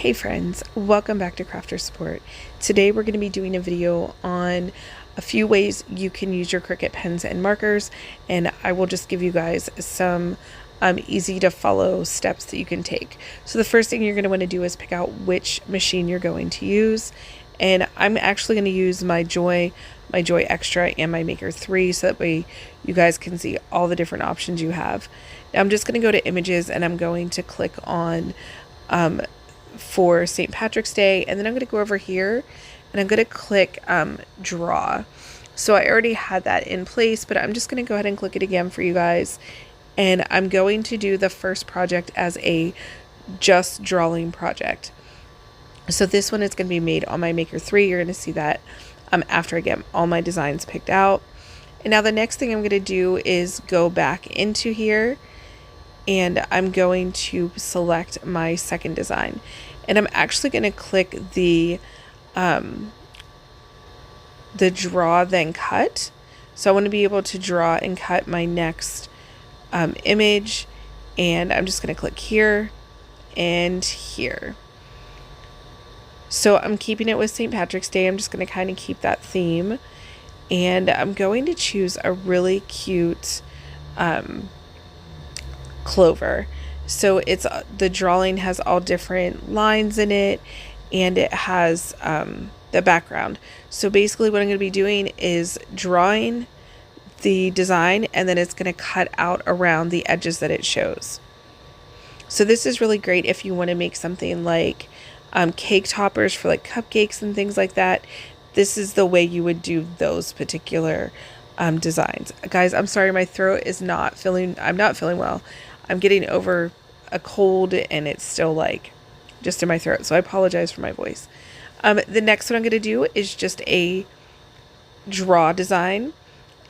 Hey friends, welcome back to Crafter Support. Today we're going to be doing a video on a few ways you can use your Cricut pens and markers, and I will just give you guys some easy to follow steps that you can take. So the first thing you're going to want to do is pick out which machine you're going to use, and I'm actually going to use my Joy Xtra and my Maker 3 so that way you guys can see all the different options you have. Now I'm just going to go to images and I'm going to click on for St. Patrick's Day, and then I'm going to go over here and I'm going to click draw. So I already had that in place, but I'm just going to go ahead and click it again for you guys, and I'm going to do the first project as a just drawing project. So this one is going to be made on my Maker 3. You're going to see that after I get all my designs picked out. And now the next thing I'm going to do is go back into here, and I'm going to select my second design, and I'm actually going to click the draw then cut. So I want to be able to draw and cut my next image, and I'm just going to click here and here. So I'm keeping it with St. Patrick's Day. I'm just going to kind of keep that theme, and I'm going to choose a really cute clover. So it's the drawing has all different lines in it, and it has the background. So basically what I'm going to be doing is drawing the design, and then it's going to cut out around the edges that it shows. So this is really great if you want to make something like cake toppers for like cupcakes and things like that. This is the way you would do those particular designs. Guys, I'm sorry, my throat is I'm not feeling well. I'm getting over a cold and it's still like just in my throat, so I apologize for my voice. The next one I'm going to do is just a draw design,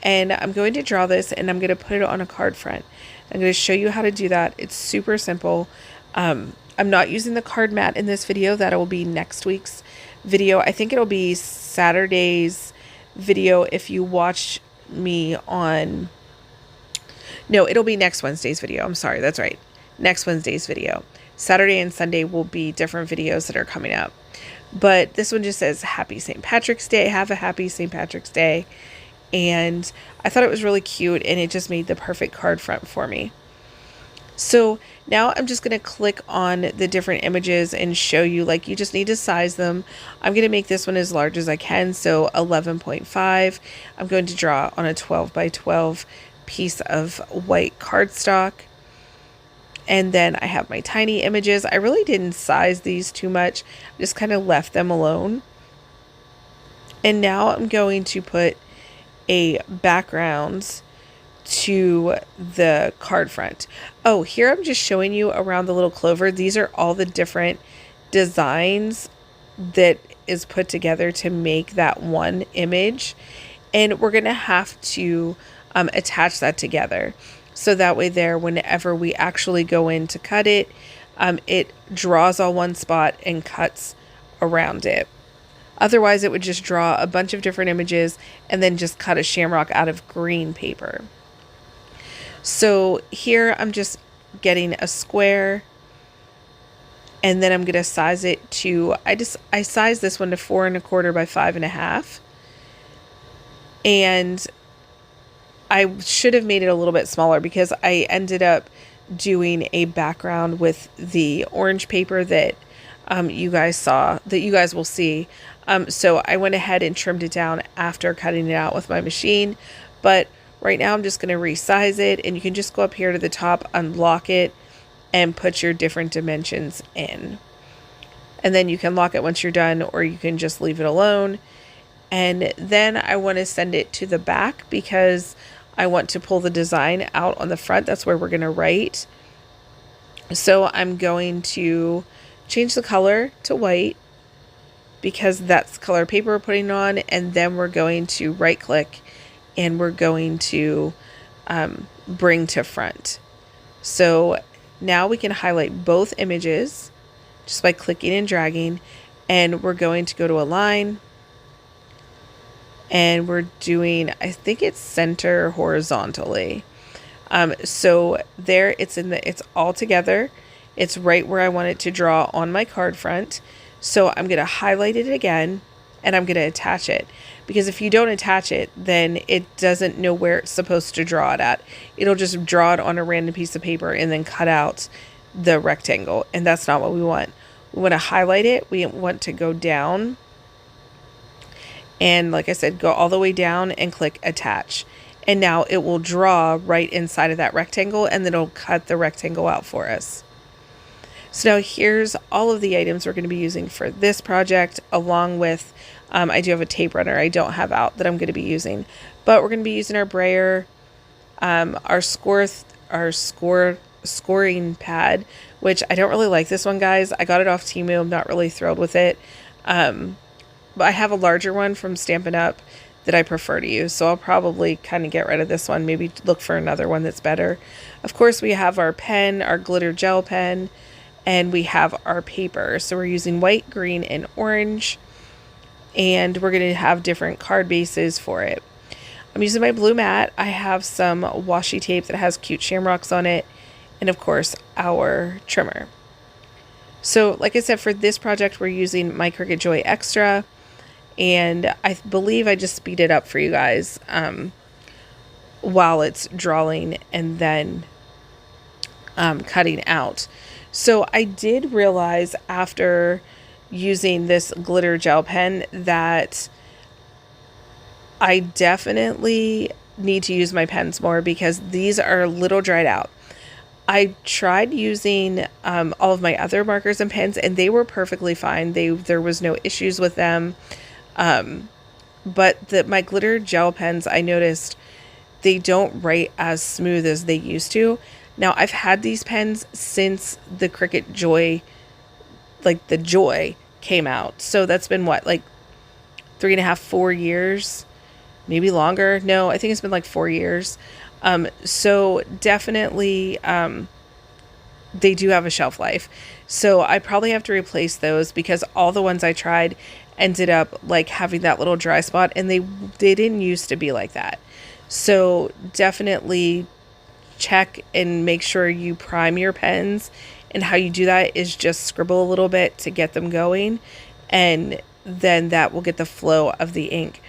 and I'm going to draw this and I'm going to put it on a card front. I'm going to show you how to do that. It's super simple. I'm not using the card mat in this video. That will be next week's video. I think it'll be Saturday's video if you watch me on... No, it'll be next Wednesday's video. I'm sorry, that's right. Next Wednesday's video. Saturday and Sunday will be different videos that are coming up. But this one just says Happy St. Patrick's Day. Have a happy St. Patrick's Day. And I thought it was really cute, and it just made the perfect card front for me. So now I'm just going to click on the different images and show you, like, you just need to size them. I'm going to make this one as large as I can, so 11.5. I'm going to draw on a 12 by 12 piece of white cardstock. And then I have my tiny images. I really didn't size these too much. I just kind of left them alone. And now I'm going to put a background to the card front. Oh, here I'm just showing you around the little clover. These are all the different designs that is put together to make that one image. And we're going to have to attach that together. So that way there, whenever we actually go in to cut it, it draws all one spot and cuts around it. Otherwise, it would just draw a bunch of different images and then just cut a shamrock out of green paper. So here I'm just getting a square, and then I'm going to size it to, I sized this one to 4 1/4 by 5 1/2. And I should have made it a little bit smaller because I ended up doing a background with the orange paper that you guys saw, that you guys will see. So I went ahead and trimmed it down after cutting it out with my machine. But right now I'm just going to resize it, and you can just go up here to the top, unlock it, and put your different dimensions in. And then you can lock it once you're done, or you can just leave it alone. And then I want to send it to the back because I want to pull the design out on the front. That's where we're going to write. So I'm going to change the color to white because that's the color paper we're putting on. And then we're going to right click and we're going to bring to front. So now we can highlight both images just by clicking and dragging. And we're going to go to align. And we're doing, I think it's center horizontally. So there it's all together, It's right where I want it to draw on my card front. So I'm going to highlight it again and I'm going to attach it, because if you don't attach it, then it doesn't know where it's supposed to draw it at. It'll just draw it on a random piece of paper and then cut out the rectangle, and that's not what we want. We want to highlight it. We want to go down, and like I said, go all the way down and click attach. And now it will draw right inside of that rectangle, and then it'll cut the rectangle out for us. So now here's all of the items we're going to be using for this project, along with, I do have a tape runner I don't have out that I'm going to be using. But we're going to be using our brayer, our scoring pad, which I don't really like this one, guys. I got it off Temu. I'm not really thrilled with it. But I have a larger one from Stampin' Up! That I prefer to use, so I'll probably kind of get rid of this one, maybe look for another one that's better. Of course, we have our pen, our glitter gel pen, and we have our paper. So we're using white, green, and orange, and we're going to have different card bases for it. I'm using my blue mat. I have some washi tape that has cute shamrocks on it, and of course our trimmer. So like I said, for this project we're using my Cricut Joy Xtra, and I believe I just speed it up for you guys while it's drawing and then cutting out. So I did realize after using this glitter gel pen that I definitely need to use my pens more, because these are a little dried out. I tried using all of my other markers and pens, and they were perfectly fine. There was no issues with them. But my glitter gel pens, I noticed they don't write as smooth as they used to. Now, I've had these pens since the Cricut Joy, like the Joy came out. So that's been what, like 3.5, 4 years, maybe longer. No, I think it's been like 4 years. So definitely, they do have a shelf life. So I probably have to replace those, because all the ones I tried ended up like having that little dry spot, and they didn't used to be like that. So definitely check and make sure you prime your pens, and how you do that is just scribble a little bit to get them going, and then that will get the flow of the ink.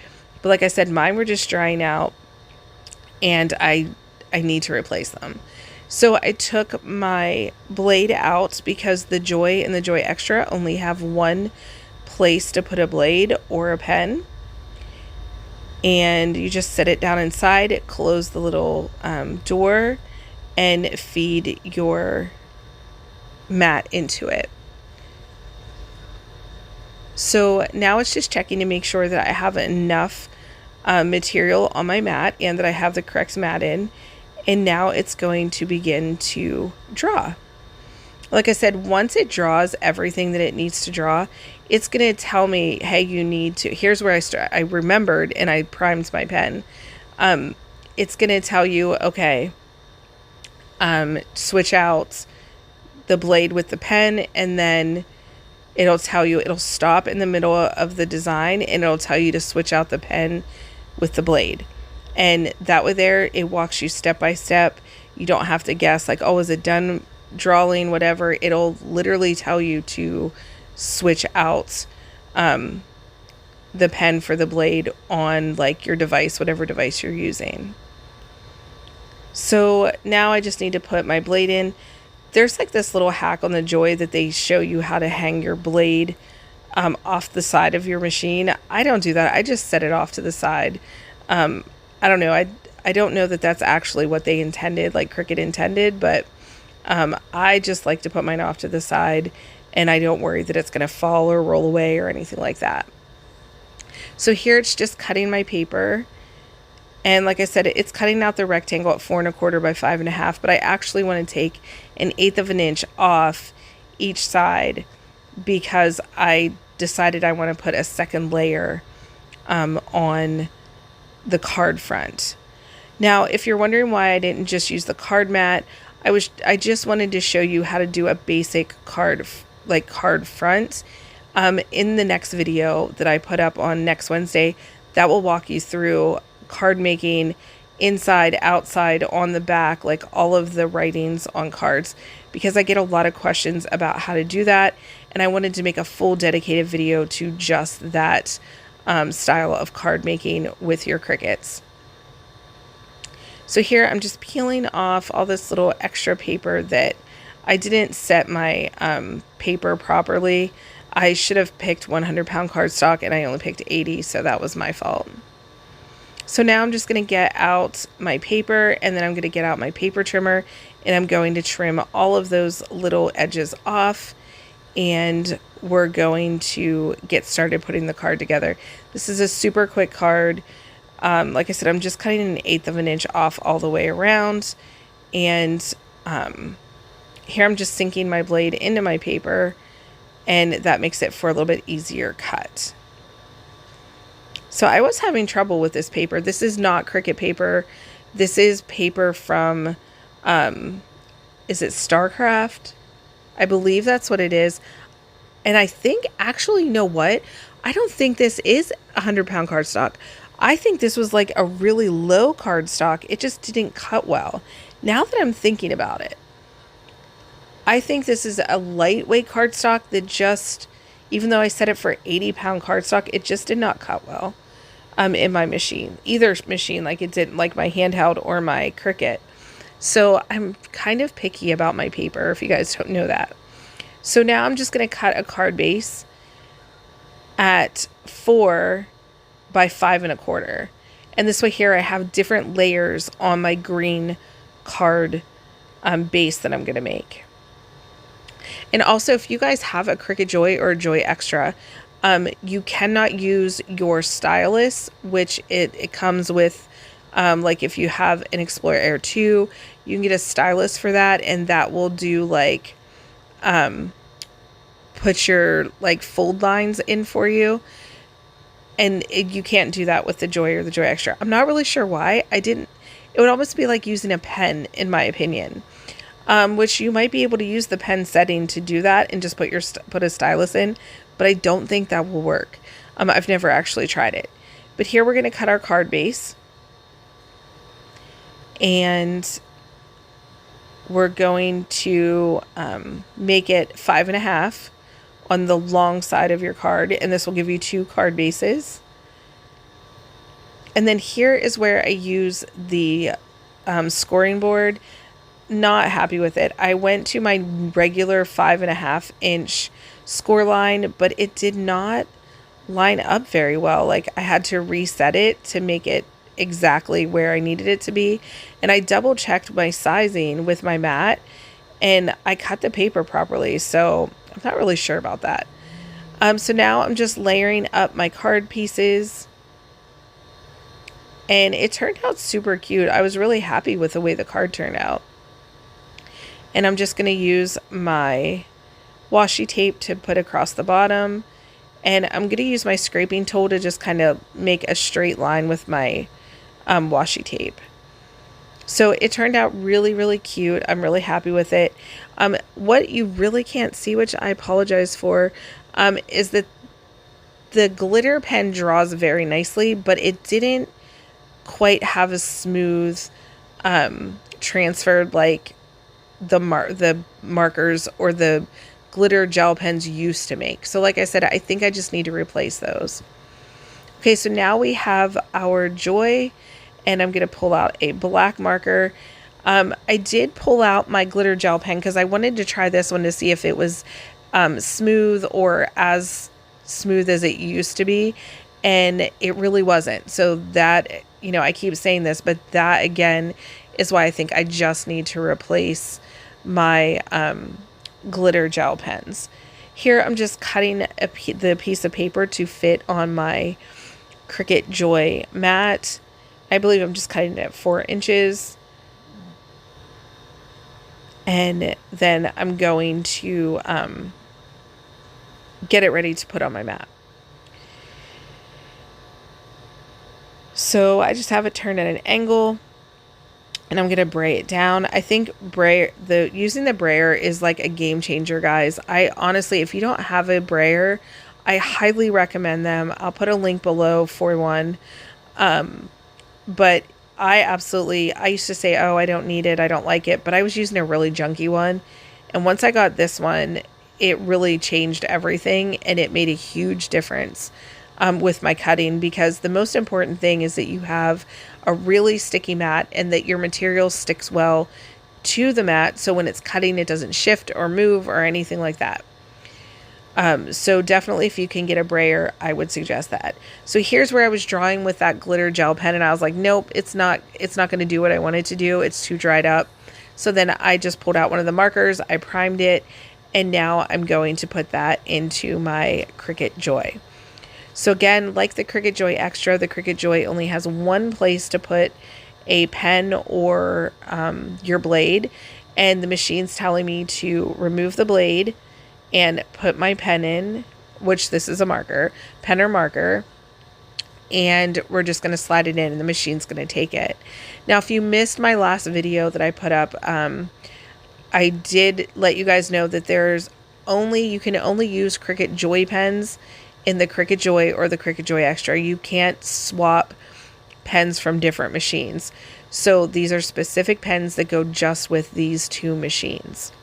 But like I said, mine were just drying out, and I need to replace them. So I took my blade out, because the Joy and the Joy Xtra only have one place to put a blade or a pen, and you just set it down inside, close the little door, and feed your mat into it. So now it's just checking to make sure that I have enough material on my mat and that I have the correct mat in, and now it's going to begin to draw. Like I said, once it draws everything that it needs to draw, it's going to tell me, hey, you need to, here's where I remembered and I primed my pen. It's going to tell you, okay, switch out the blade with the pen, and then it'll tell you, it'll stop in the middle of the design, and it'll tell you to switch out the pen with the blade. And that way there, it walks you step by step. You don't have to guess like, oh, is it done drawing, whatever. It'll literally tell you to switch out the pen for the blade on like your device, whatever device you're using. So now I just need to put my blade in. There's like this little hack on the Joy that they show you how to hang your blade off the side of your machine. I don't do that. I just set it off to the side. I don't know. I don't know that that's actually what they intended, like Cricut intended, but I just like to put mine off to the side, and I don't worry that it's going to fall or roll away or anything like that. So here it's just cutting my paper. And like I said, it's cutting out the rectangle at 4 1/4 by 5 1/2, but I actually want to take 1/8 of an inch off each side, because I decided I want to put a second layer on the card front. Now, if you're wondering why I didn't just use the card mat, I just wanted to show you how to do a basic card front. In the next video that I put up on next Wednesday, that will walk you through card making inside, outside, on the back, like all of the writings on cards, because I get a lot of questions about how to do that, and I wanted to make a full dedicated video to just that style of card making with your Cricuts. So here I'm just peeling off all this little extra paper that I didn't set my paper properly. I should have picked 100-pound cardstock and I only picked 80, so that was my fault. So now I'm just going to get out my paper, and then I'm going to get out my paper trimmer, and I'm going to trim all of those little edges off, and we're going to get started putting the card together. This is a super quick card. Like I said, I'm just cutting 1/8 of an inch off all the way around, and here I'm just sinking my blade into my paper, and that makes it for a little bit easier cut. So I was having trouble with this paper. This is not Cricut paper. This is paper from, is it StarCraft? I believe that's what it is. And I think, actually, you know what? I don't think this is 100-pound cardstock. I think this was like a really low cardstock. It just didn't cut well. Now that I'm thinking about it, I think this is a lightweight cardstock that just, even though I set it for 80-pound cardstock, it just did not cut well in my machine. Either machine, like it didn't, like my handheld or my Cricut. So I'm kind of picky about my paper, if you guys don't know that. So now I'm just going to cut a card base at 4 by 5 1/4. And this way here I have different layers on my green card base that I'm going to make. And also, if you guys have a Cricut Joy or a Joy Xtra, you cannot use your stylus, which it comes with, like if you have an Explorer Air 2, you can get a stylus for that, and that will do like, put your like fold lines in for you. And you can't do that with the Joy or the Joy Xtra. I'm not really sure why. It would almost be like using a pen, in my opinion. Which you might be able to use the pen setting to do that and just put a stylus in, but I don't think that will work. I've never actually tried it. But here we're going to cut our card base, and we're going to make it 5 1/2 on the long side of your card, and this will give you 2 card bases. And then here is where I use the scoring board. Not happy with it. I went to my regular 5 1/2 inch score line, but it did not line up very well. Like I had to reset it to make it exactly where I needed it to be. And I double checked my sizing with my mat, and I cut the paper properly. So I'm not really sure about that. So now I'm just layering up my card pieces, and it turned out super cute. I was really happy with the way the card turned out. And I'm just going to use my washi tape to put across the bottom. And I'm going to use my scraping tool to just kind of make a straight line with my washi tape. So it turned out really, really cute. I'm really happy with it. What you really can't see, which I apologize for, is that the glitter pen draws very nicely, but it didn't quite have a smooth transferred like the markers or the glitter gel pens used to make. So like I said, I think I just need to replace those. Okay, so now we have our Joy, and I'm going to pull out a black marker. I did pull out my glitter gel pen because I wanted to try this one to see if it was smooth or as smooth as it used to be, and it really wasn't. So that, you know, I keep saying this, but that again is why I think I just need to replace my glitter gel pens. Here I'm just cutting the piece of paper to fit on my Cricut Joy mat. I believe I'm just cutting it at 4 inches. And then I'm going to get it ready to put on my mat. So I just have it turned at an angle, and I'm going to bray it down. I think using the brayer is like a game changer, guys. I honestly, if you don't have a brayer, I highly recommend them. I'll put a link below for one. But I used to say, oh, I don't need it, I don't like it, but I was using a really junky one. And once I got this one, it really changed everything, and it made a huge difference with my cutting, because the most important thing is that you have a really sticky mat and that your material sticks well to the mat, so when it's cutting it doesn't shift or move or anything like that. So definitely, if you can get a brayer, I would suggest that. So here's where I was drawing with that glitter gel pen, and I was like, nope, it's not going to do what I wanted to do. It's too dried up. So then I just pulled out one of the markers, I primed it, and now I'm going to put that into my Cricut Joy. So again, like the Cricut Joy Xtra, the Cricut Joy only has one place to put a pen or your blade, and the machine's telling me to remove the blade and put my pen in, which this is a marker, pen or marker, and we're just going to slide it in and the machine's going to take it. Now, if you missed my last video that I put up, I did let you guys know that you can only use Cricut Joy pens in the Cricut Joy or the Cricut Joy Xtra. You can't swap pens from different machines. So these are specific pens that go just with these two machines.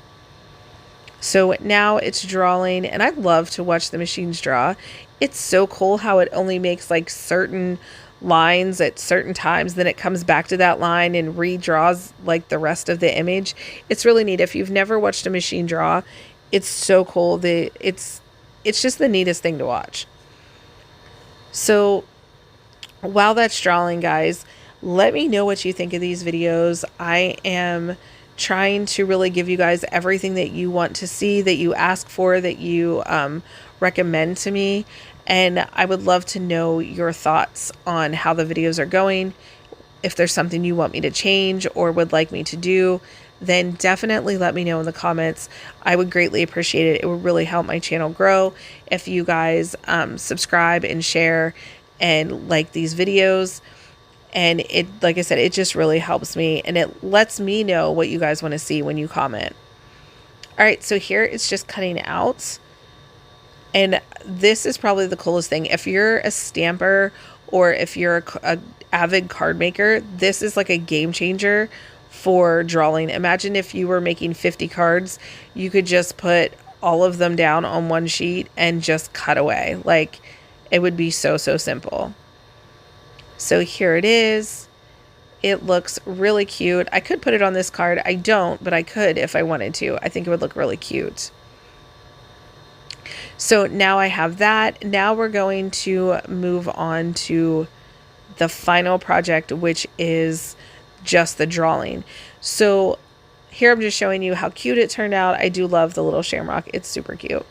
So now it's drawing, and I love to watch the machines draw. It's so cool how it only makes like certain lines at certain times, then it comes back to that line and redraws like the rest of the image. It's really neat. If you've never watched a machine draw, it's so cool. It's just the neatest thing to watch. So while that's drawing, guys, let me know what you think of these videos. I am trying to really give you guys everything that you want to see, that you ask for, that you recommend to me. And I would love to know your thoughts on how the videos are going. If there's something you want me to change or would like me to do, then definitely let me know in the comments. I would greatly appreciate it. It would really help my channel grow if you guys subscribe and share and like these videos. And it, like I said, it just really helps me, and it lets me know what you guys want to see when you comment. All right, so here it's just cutting out. And this is probably the coolest thing. If you're a stamper or if you're a avid card maker, this is like a game changer for drawing. Imagine if you were making 50 cards, you could just put all of them down on one sheet and just cut away. Like, it would be so simple. So here it is. It looks really cute. I could put it on this card. I don't, but I could if I wanted to. I think it would look really cute. So now I have that. Now we're going to move on to the final project, which is just the drawing. So here I'm just showing you how cute it turned out. I do love the little shamrock. It's super cute.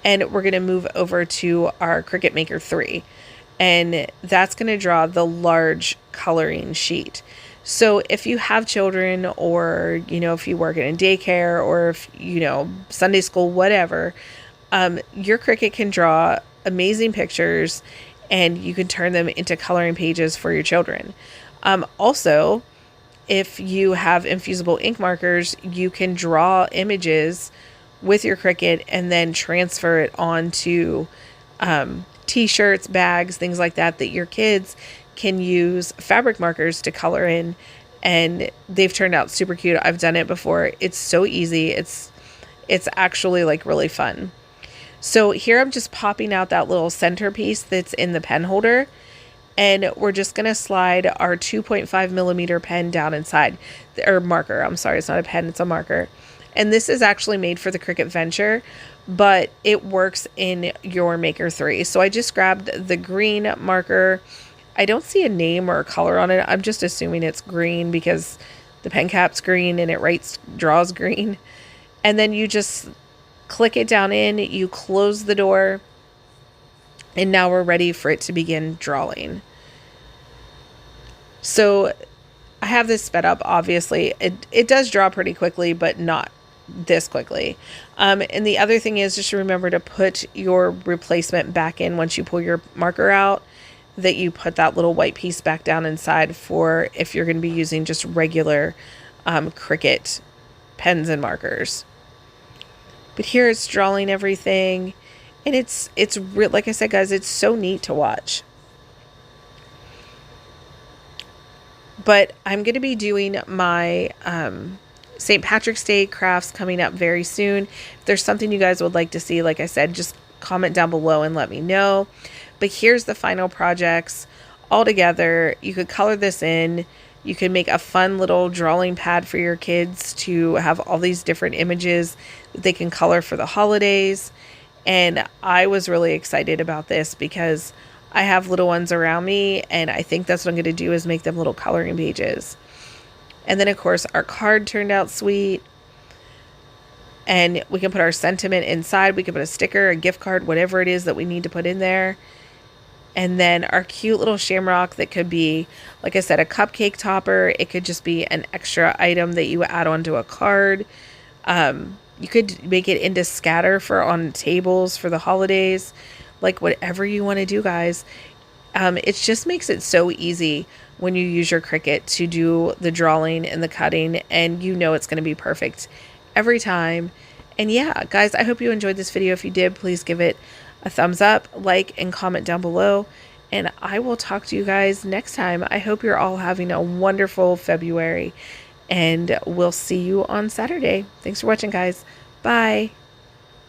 And we're going to move over to our Cricut Maker 3. And that's going to draw the large coloring sheet. So if you have children, or, if you work in a daycare, or if, Sunday school, whatever, your Cricut can draw amazing pictures, and you can turn them into coloring pages for your children. Also, if you have infusible ink markers, you can draw images with your Cricut and then transfer it onto t-shirts, bags, things like that, that your kids can use fabric markers to color in, and they've turned out super cute. I've done it before. It's so easy. It's actually like really fun. So here I'm just popping out that little centerpiece that's in the pen holder, and we're just going to slide our 2.5 millimeter pen down inside, or marker. I'm sorry, it's not a pen, it's a marker. And this is actually made for the Cricut Venture, but it works in your Maker 3. So I just grabbed the green marker. I don't see a name or a color on it. I'm just assuming it's green because the pen cap's green and it draws green. And then you just click it down in, you close the door, and now we're ready for it to begin drawing. So I have this sped up, obviously. It does draw pretty quickly, but not this quickly. And the other thing is, just remember to put your replacement back in once you pull your marker out, that you put that little white piece back down inside for if you're going to be using just regular Cricut pens and markers. But here it's drawing everything, and it's like I said, guys, it's so neat to watch. But I'm going to be doing my St. Patrick's Day crafts coming up very soon. If there's something you guys would like to see, like I said, just comment down below and let me know. But here's the final projects all together. You could color this in. You could make a fun little drawing pad for your kids to have all these different images that they can color for the holidays. And I was really excited about this because I have little ones around me, and I think that's what I'm going to do is make them little coloring pages. And then, of course, our card turned out sweet. And we can put our sentiment inside. We can put a sticker, a gift card, whatever it is that we need to put in there. And then our cute little shamrock that could be, like I said, a cupcake topper. It could just be an extra item that you add onto a card. You could make it into scatter for on tables for the holidays. Like whatever you want to do, guys. It just makes it so easy when you use your Cricut to do the drawing and the cutting, and you know it's going to be perfect every time. And yeah, guys, I hope you enjoyed this video. If you did, please give it a thumbs up, like, and comment down below. And I will talk to you guys next time. I hope you're all having a wonderful February, and we'll see you on Saturday. Thanks for watching, guys. Bye.